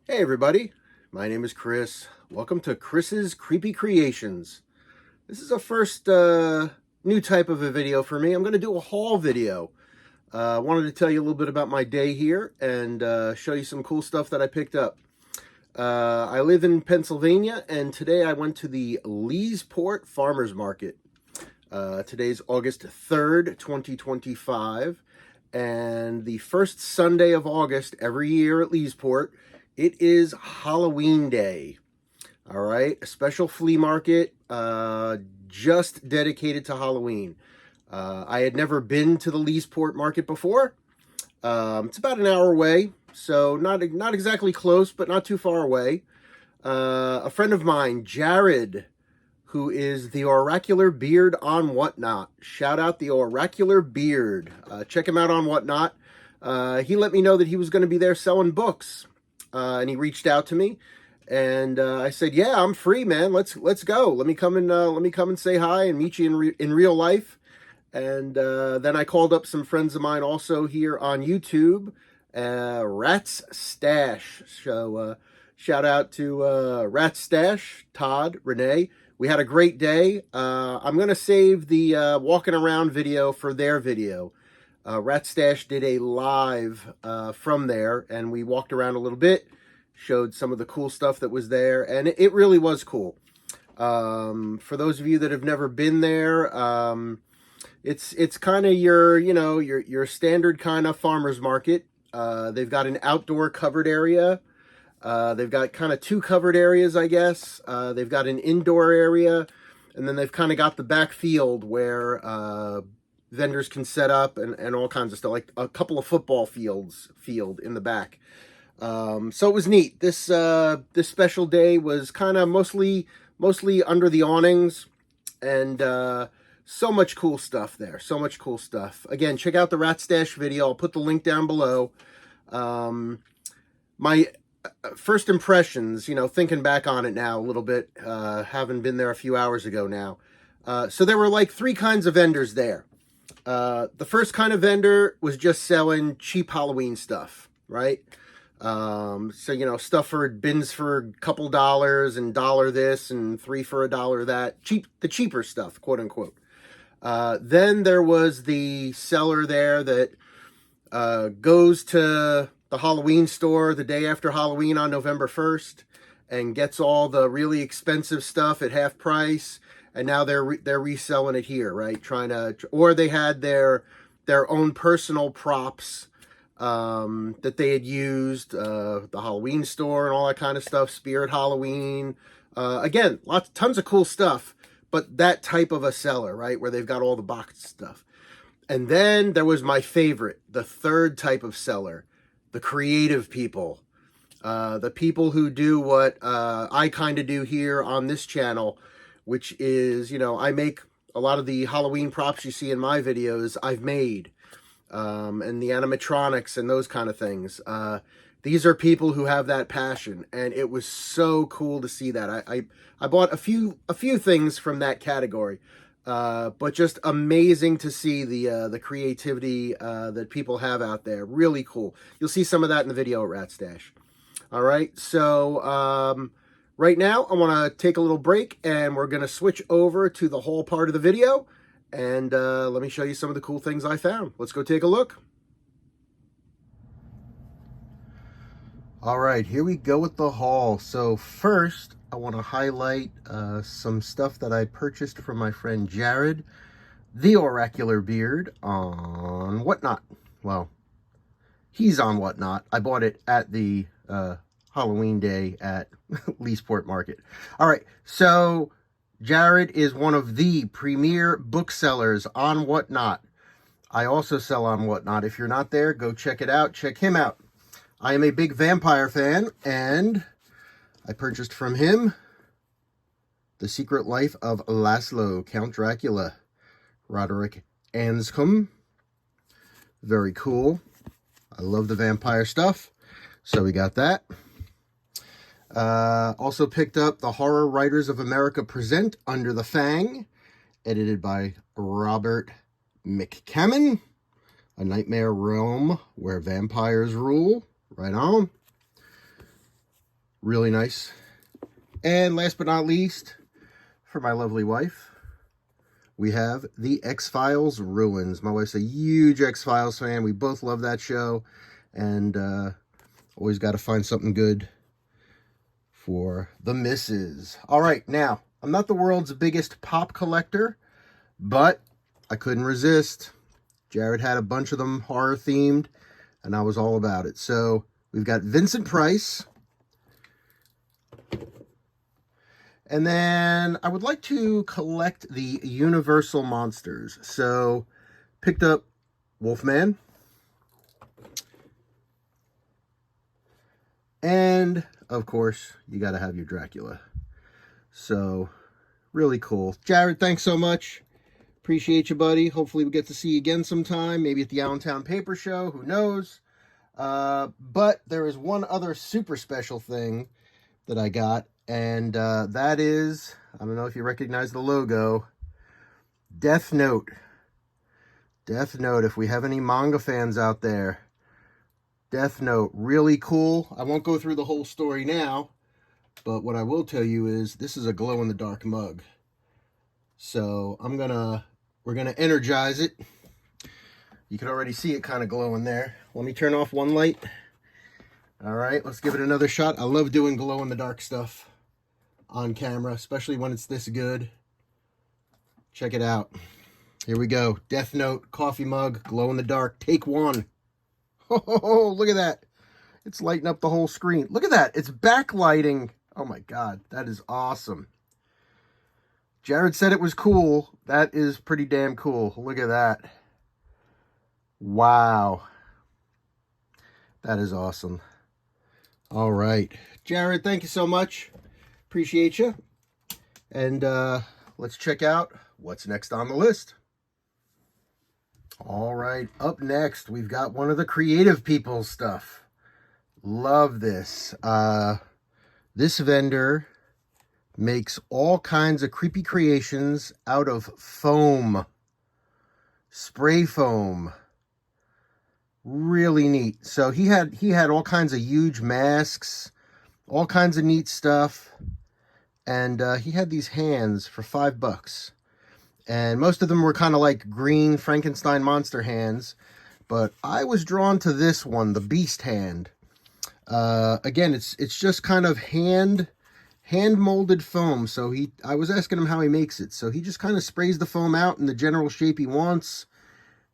Hey everybody, my name is Chris. Welcome to Chris's Creepy Creations. This is a first new type of a video for me. I'm going to do a haul video. I wanted to tell you a little bit about my day here and show you some cool stuff that I picked up. I live in Pennsylvania, and today I went to the Leesport Farmers Market. Today's August 3rd, 2025, and the first Sunday of August every year at Leesport, it is Halloween Day. All right, a special flea market just dedicated to Halloween. I had never been to the Leesport Market before. It's about an hour away, so not exactly close, but not too far away. A friend of mine, Jared, who is the Oracular Beard on WahtNot. Shout out the Oracular Beard. Check him out on WahtNot. He let me know that he was going to be there selling books, and he reached out to me, and I said, "Yeah, I'm free, man. Let's go. Let me come and say hi and meet you in real life." And then I called up some friends of mine also here on YouTube, ratsstash. So shout out to ratsstash, Todd, Renee. We had a great day. I'm going to save the walking around video for their video. Ratsstash did a live from there, and we walked around a little bit, showed some of the cool stuff that was there, and it really was cool. For those of you that have never been there, it's kind of your standard kind of farmer's market. They've got an outdoor covered area. They've got kind of two covered areas, I guess. They've got an indoor area, and then they've kind of got the back field where vendors can set up and all kinds of stuff, like a couple of football field in the back. So it was neat. This special day was kind of mostly under the awnings, and so much cool stuff there. So much cool stuff. Again, check out the Ratsstash video. I'll put the link down below. My first impressions, thinking back on it now a little bit, having been there a few hours ago now. So there were like three kinds of vendors there. The first kind of vendor was just selling cheap Halloween stuff, right? So, stuff for bins for a couple dollars and $1 this and $3 for $1 that. The cheaper stuff, quote unquote. Then there was the seller there that goes to the Halloween store the day after Halloween on November 1st and gets all the really expensive stuff at half price, and now they're reselling it here, right? Or they had their own personal props that they had used, the Halloween store and all that kind of stuff, Spirit Halloween. Again, tons of cool stuff, but that type of a seller, right, where they've got all the boxed stuff. And then there was my favorite, the third type of seller, the creative people. The people who do what I kind of do here on this channel, which is, I make a lot of the Halloween props you see in my videos, I've made. And the animatronics and those kind of things. These are people who have that passion, and it was so cool to see that. I bought a few things from that category, but just amazing to see the creativity that people have out there. Really cool. You'll see some of that in the video at Ratsstash. All right, so right now I want to take a little break, and we're going to switch over to the whole part of the video. And let me show you some of the cool things I found. Let's go take a look. All right, here we go with the haul. So first, I want to highlight some stuff that I purchased from my friend Jared, the Oracular Beard, on WahtNot. Well, he's on WahtNot. I bought it at the Halloween day at Leesport Market. All right, so Jared is one of the premier booksellers on WahtNot. I also sell on WahtNot. If you're not there, go check it out. Check him out. I am a big vampire fan, and I purchased from him The Secret Life of Laszlo, Count Dracula, Roderick Anscombe. Very cool. I love the vampire stuff, so we got that. Also picked up The Horror Writers of America Present Under the Fang, edited by Robert McCammon. A Nightmare Realm Where Vampires Rule. Right on. Really nice. And last but not least, for my lovely wife, we have the X-Files Ruins. My wife's a huge X-Files fan. We both love that show. And always got to find something good for the missus. All right, now, I'm not the world's biggest pop collector, but I couldn't resist. Jared had a bunch of them horror-themed, and I was all about it. So we've got Vincent Price. And then I would like to collect the Universal Monsters. So picked up Wolfman. And, of course, you got to have your Dracula. So, really cool. Jared, thanks so much. Appreciate you, buddy. Hopefully we get to see you again sometime. Maybe at the Allentown Paper Show. Who knows? But there is one other super special thing that I got. And that is, I don't know if you recognize the logo, Death Note. Death Note, if we have any manga fans out there. Death Note, really cool. I won't go through the whole story now, but what I will tell you is this is a glow-in-the-dark mug. So we're gonna energize it. You can already see it kind of glowing there. Let me turn off one light. All right, let's give it another shot. I love doing glow-in-the-dark stuff on camera, especially when it's this good. Check it out. Here we go. Death Note coffee mug, glow in the dark. Take one. Oh, look at that. It's lighting up the whole screen. Look at that. It's backlighting. Oh my God, that is awesome. Jared said it was cool. That is pretty damn cool. Look at that. Wow. That is awesome. All right. Jared, thank you so much. Appreciate you. And let's check out what's next on the list. All right, up next, we've got one of the creative people's stuff. Love this. This vendor makes all kinds of creepy creations out of foam. Spray foam. Really neat. So he had all kinds of huge masks, all kinds of neat stuff. And he had these hands for $5. And most of them were kind of like green Frankenstein monster hands. But I was drawn to this one, the Beast hand. Again, it's just kind of hand molded foam. So I was asking him how he makes it. So he just kind of sprays the foam out in the general shape he wants,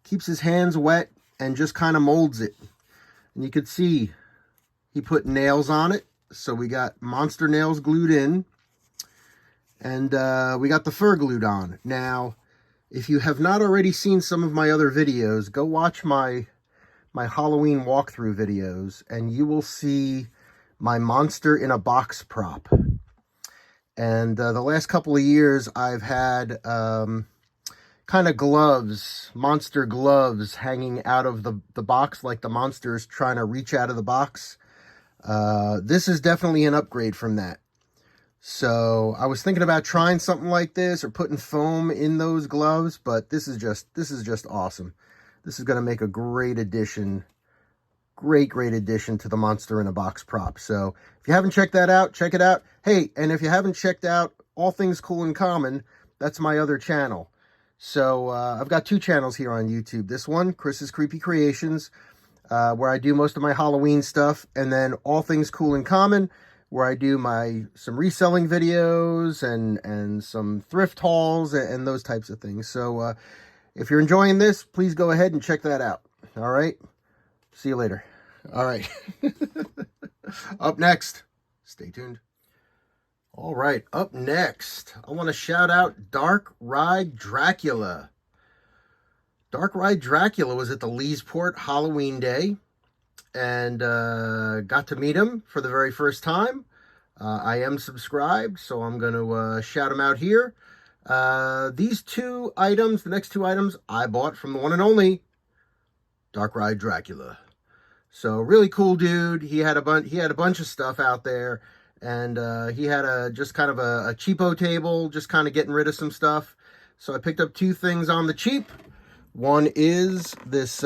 keeps his hands wet, and just kind of molds it. And you could see he put nails on it. So we got monster nails glued in. And we got the fur glued on. Now, if you have not already seen some of my other videos, go watch my Halloween walkthrough videos, and you will see my monster in a box prop. And the last couple of years, I've had kind of gloves, monster gloves, hanging out of the box, like the monster's trying to reach out of the box. This is definitely an upgrade from that. So I was thinking about trying something like this or putting foam in those gloves, but this is just awesome. This is going to make a great addition, great addition to the monster in a box prop. So if you haven't checked that out, check it out. Hey, and if you haven't checked out All Things Cool and Common, that's my other channel. So I've got two channels here on YouTube. This one, Chris's Creepy Creations, where I do most of my Halloween stuff, and then All Things Cool and Common, where I do some reselling videos and some thrift hauls and those types of things. So if you're enjoying this, please go ahead and check that out. All right. See you later. All right. Up next, stay tuned. All right. Up next, I want to shout out Dark Ride Dracula. Dark Ride Dracula was at the Leesport Halloween Day. And got to meet him for the very first time. I am subscribed, so I'm going to shout him out here. These two items, the next two items, I bought from the one and only Dark Ride Dracula. So really cool dude. He had a bunch of stuff out there, and he had just kind of a cheapo table, just kind of getting rid of some stuff. So I picked up two things on the cheap. One is this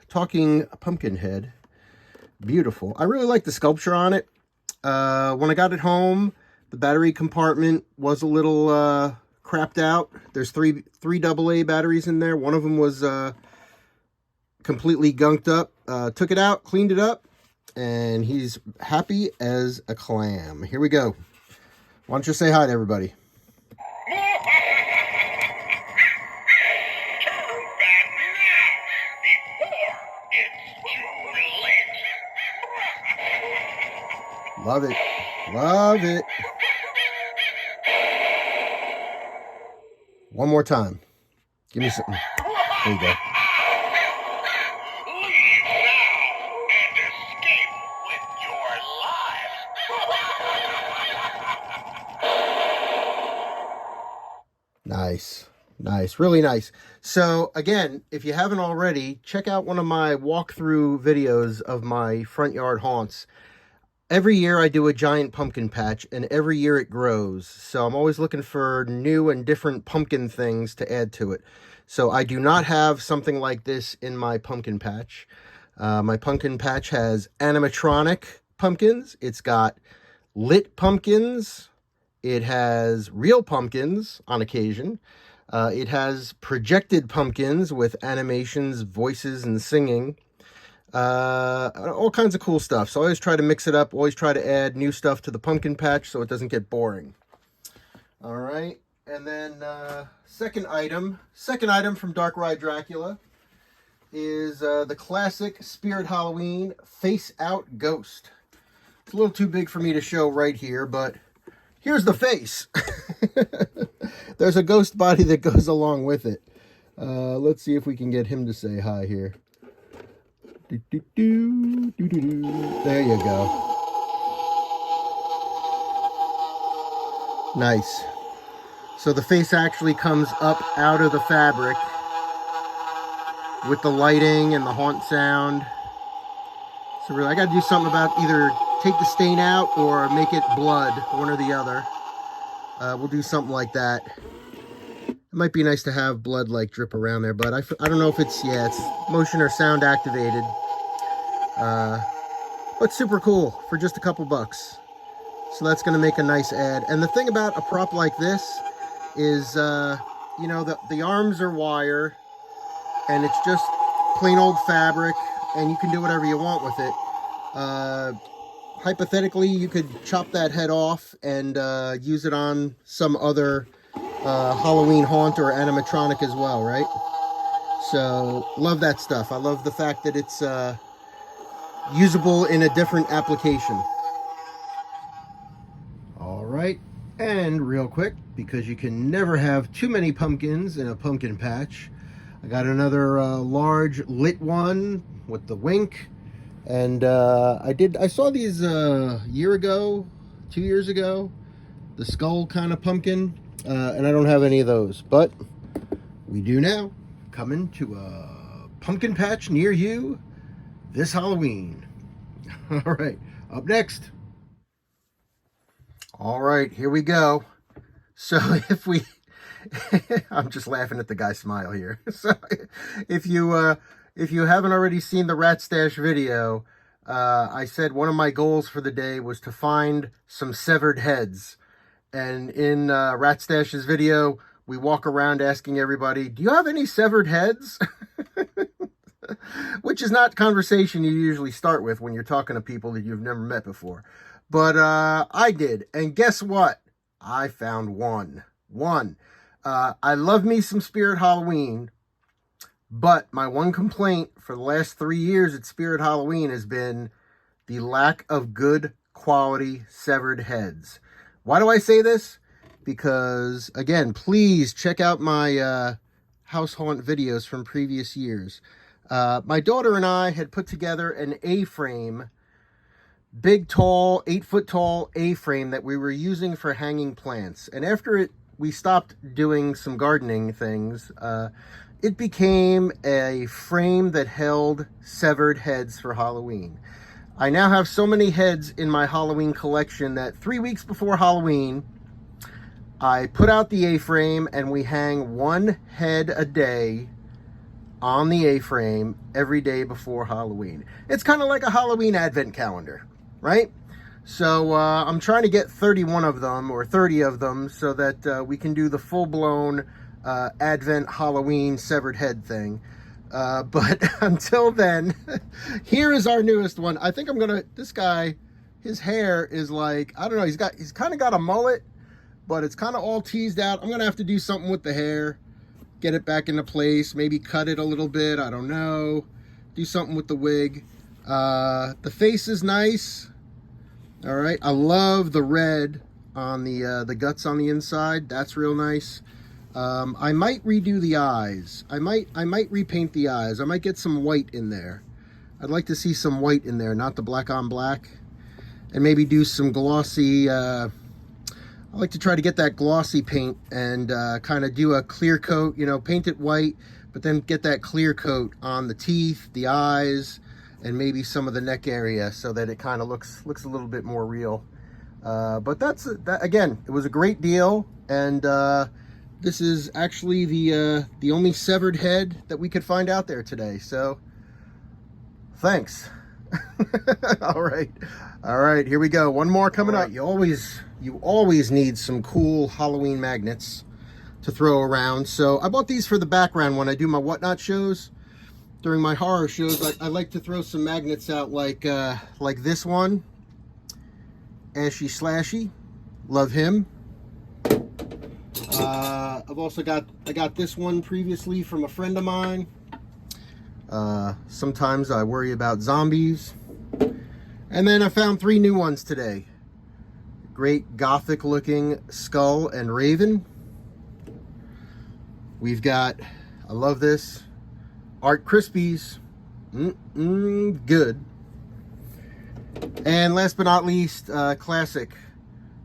talking pumpkin head. Beautiful. I really like the sculpture on it. When I got it home, the battery compartment was a little crapped out. There's three AA batteries in there. One of them was completely gunked up. Took it out, cleaned it up, and he's happy as a clam. Here we go. Why don't you say hi to everybody? Love it. Love it. One more time. Give me something. There you go. Leave now and escape with your lives. Nice. Nice. Really nice. So, again, if you haven't already, check out one of my walkthrough videos of my front yard haunts. Every year I do a giant pumpkin patch, and every year it grows. So I'm always looking for new and different pumpkin things to add to it. So I do not have something like this in my pumpkin patch. My pumpkin patch has animatronic pumpkins. It's got lit pumpkins. It has real pumpkins on occasion. It has projected pumpkins with animations, voices, and singing. All kinds of cool stuff. So I always try to mix it up, always try to add new stuff to the pumpkin patch so it doesn't get boring. All right, and then second item from Dark Ride Dracula is the classic Spirit Halloween Face Out Ghost. It's a little too big for me to show right here, but here's the face. There's a ghost body that goes along with it. Let's see if we can get him to say hi here. There you go. Nice. So the face actually comes up out of the fabric with the lighting and the haunt sound. So really, I got to do something about either take the stain out or make it blood, one or the other. We'll do something like that. It might be nice to have blood like drip around there, but I don't know if it's motion or sound activated. But super cool for just a couple bucks. So that's going to make a nice add. And the thing about a prop like this is, you know, the arms are wire and it's just plain old fabric and you can do whatever you want with it. Hypothetically, you could chop that head off and use it on some other Halloween haunt or animatronic as well, right? So, love that stuff. I love the fact that it's usable in a different application. All right, and real quick, because you can never have too many pumpkins in a pumpkin patch, I got another large lit one with the wink. And I saw these a year ago, 2 years ago, the skull kind of pumpkin, and I don't have any of those, but we do now. Coming to a pumpkin patch near you this Halloween. All right, up next. All right, here we go. So if we, I'm just laughing at the guy's smile here. So if you haven't already seen the ratsstash video, I said one of my goals for the day was to find some severed heads. And in Ratstash's video, we walk around asking everybody, do you have any severed heads? Which is not conversation you usually start with when you're talking to people that you've never met before. But I did. And guess what? I found one. I love me some Spirit Halloween. But my one complaint for the last 3 years at Spirit Halloween has been the lack of good quality severed heads. Why do I say this? Because, again, please check out my house haunt videos from previous years. My daughter and I had put together an A-frame, big, tall, 8-foot tall A-frame that we were using for hanging plants. And after we stopped doing some gardening things, it became a frame that held severed heads for Halloween. I now have so many heads in my Halloween collection that 3 weeks before Halloween, I put out the A-frame and we hang one head a day on the A-frame every day before Halloween. It's kind of like a Halloween advent calendar, right? So I'm trying to get 31 of them or 30 of them so that we can do the full-blown Advent Halloween severed head thing. But until then, here is our newest one. I think I'm gonna, this guy, his hair is like, I don't know, he's kind of got a mullet, but it's kind of all teased out. I'm gonna have to do something with the hair, get it back into place, maybe cut it a little bit, I don't know, do something with the wig. The face is nice. All right, I love the red on the guts on the inside. That's real nice. I might redo the eyes. I might repaint the eyes. I might get some white in there. I'd like to see some white in there, not the black on black. And maybe do some glossy, I like to try to get that glossy paint and kind of do a clear coat, you know, paint it white, but then get that clear coat on the teeth, the eyes, and maybe some of the neck area so that it kind of looks a little bit more real. But that again, it was a great deal, and this is actually the only severed head that we could find out there today. So thanks. All right, here we go. One more coming up. You always need some cool Halloween magnets to throw around. So I bought these for the background when I do my WahtNot shows. During my horror shows, I like to throw some magnets out like this one. Ashy Slashy, love him. I've also got this one previously from a friend of mine. Sometimes I worry about zombies. And then I found 3 new ones today. Great gothic looking skull and raven. We've got, I love this, Art Crispies, good. And last but not least, classic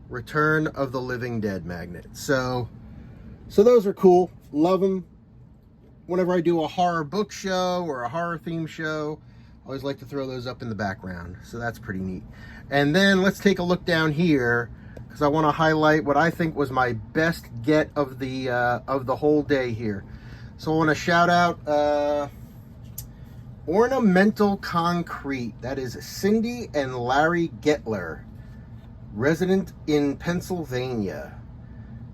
Return of the Living Dead magnet. So those are cool, love them. Whenever I do a horror book show or a horror theme show, I always like to throw those up in the background. So that's pretty neat. And then let's take a look down here, because I want to highlight what I think was my best get of the whole day here. So I want to shout out Ornamental Concrete. That is Cindy and Larry Getler, resident in Pennsylvania.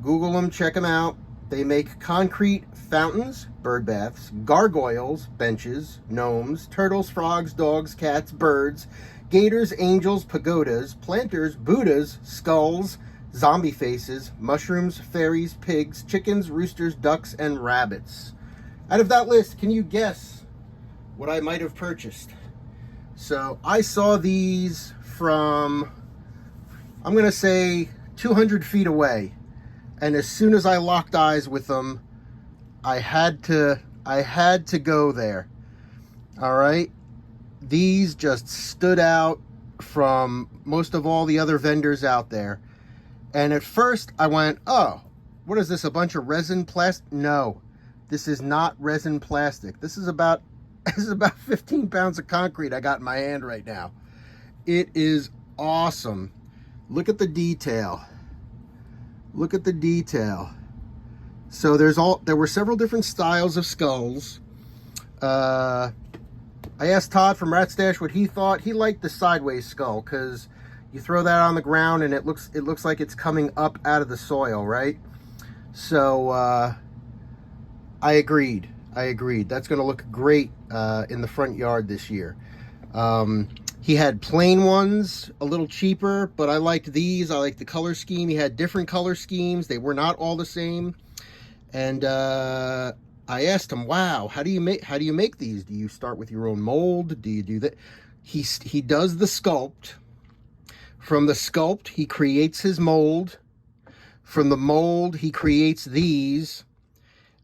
Google them, check them out. They make concrete fountains, bird baths, gargoyles, benches, gnomes, turtles, frogs, dogs, cats, birds, gators, angels, pagodas, planters, Buddhas, skulls, zombie faces, mushrooms, fairies, pigs, chickens, roosters, ducks, and rabbits. Out of that list, can you guess what I might have purchased? So I saw these from, I'm going to say 200 feet away. And as soon as I locked eyes with them, I had to go there. All right. These just stood out from most of all the other vendors out there. And at first I went, oh, what is this? A bunch of resin plastic? No, this is not resin plastic. This is about 15 pounds of concrete I got in my hand right now. It is awesome. Look at the detail. Look at the detail. So there were several different styles of skulls. I asked Todd from Ratsstash what he thought. He liked the sideways skull because you throw that on the ground and it looks like it's coming up out of the soil, right? So I agreed. That's going to look great in the front yard this year. He had plain ones, a little cheaper, but I liked these. I liked the color scheme. He had different color schemes. They were not all the same. And I asked him, wow, how do you make these? Do you start with your own mold? Do you do that? He does the sculpt. From the sculpt, he creates his mold. From the mold, he creates these.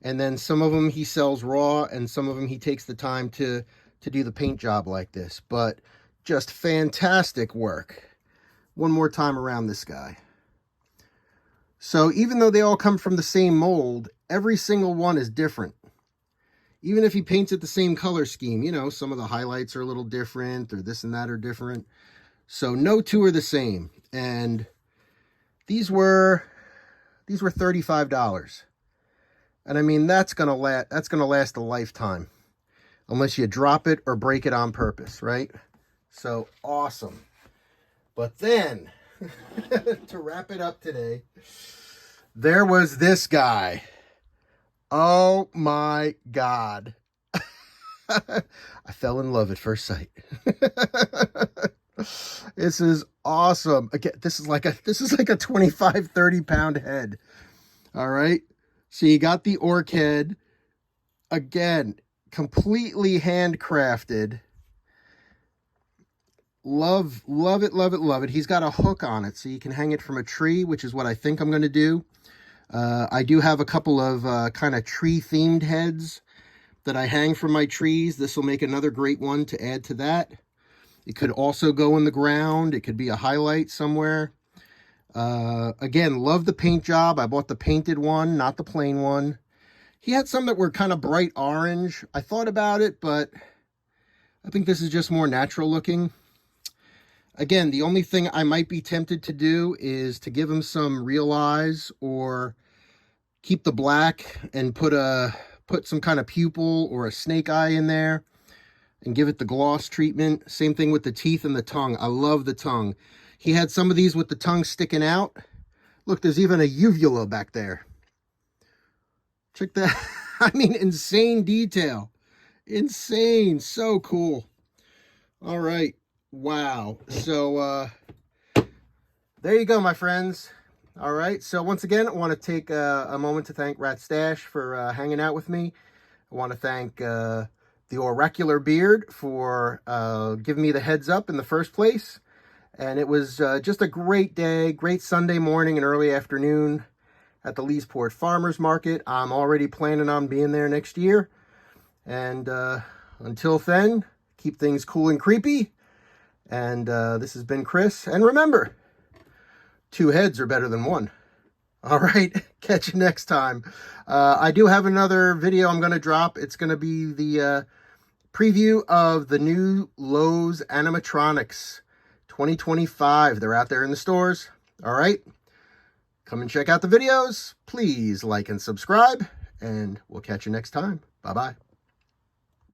And then some of them he sells raw, and some of them he takes the time to do the paint job like this. But just fantastic work. One more time around this guy. So even though they all come from the same mold, every single one is different. Even if he paints it the same color scheme, you know, some of the highlights are a little different, or this and that are different. So no two are the same. And these were $35. And I mean, that's gonna last a lifetime, unless you drop it or break it on purpose, right? So awesome. But then, to wrap it up today, there was this guy. Oh my God. I fell in love at first sight. This is awesome. Again, this is like a 25, 30 pound head. All right. So you got the orc head. Again, completely handcrafted. Love it, love it, love it. He's got a hook on it so you can hang it from a tree, which is what I think I'm going to do. I do have a couple of kind of tree themed heads that I hang from my trees. This will make another great one to add to that. It could also go in the ground. It could be a highlight somewhere. Again, love the paint job. I bought the painted one, not the plain one. He had some that were kind of bright orange. I thought about it, but I think this is just more natural looking. Again, the only thing I might be tempted to do is to give him some real eyes, or keep the black and put some kind of pupil or a snake eye in there and give it the gloss treatment. Same thing with the teeth and the tongue. I love the tongue. He had some of these with the tongue sticking out. Look, there's even a uvula back there. Check that. I mean, insane detail. Insane. So cool. All right. Wow. So there you go, my friends. All right. So once again, I want to take a moment to thank ratsstash for hanging out with me. I want to thank the theoracularbeard for giving me the heads up in the first place. And it was just a great day, great Sunday morning and early afternoon at the Leesport Farmers Market. I'm already planning on being there next year. And until then, keep things cool and creepy. And this has been Chris. And remember, 2 heads are better than 1. All right, catch you next time. I do have another video I'm going to drop. It's going to be the preview of the new Lowe's animatronics 2025. They're out there in the stores. All right, come and check out the videos. Please like and subscribe, and we'll catch you next time. Bye-bye.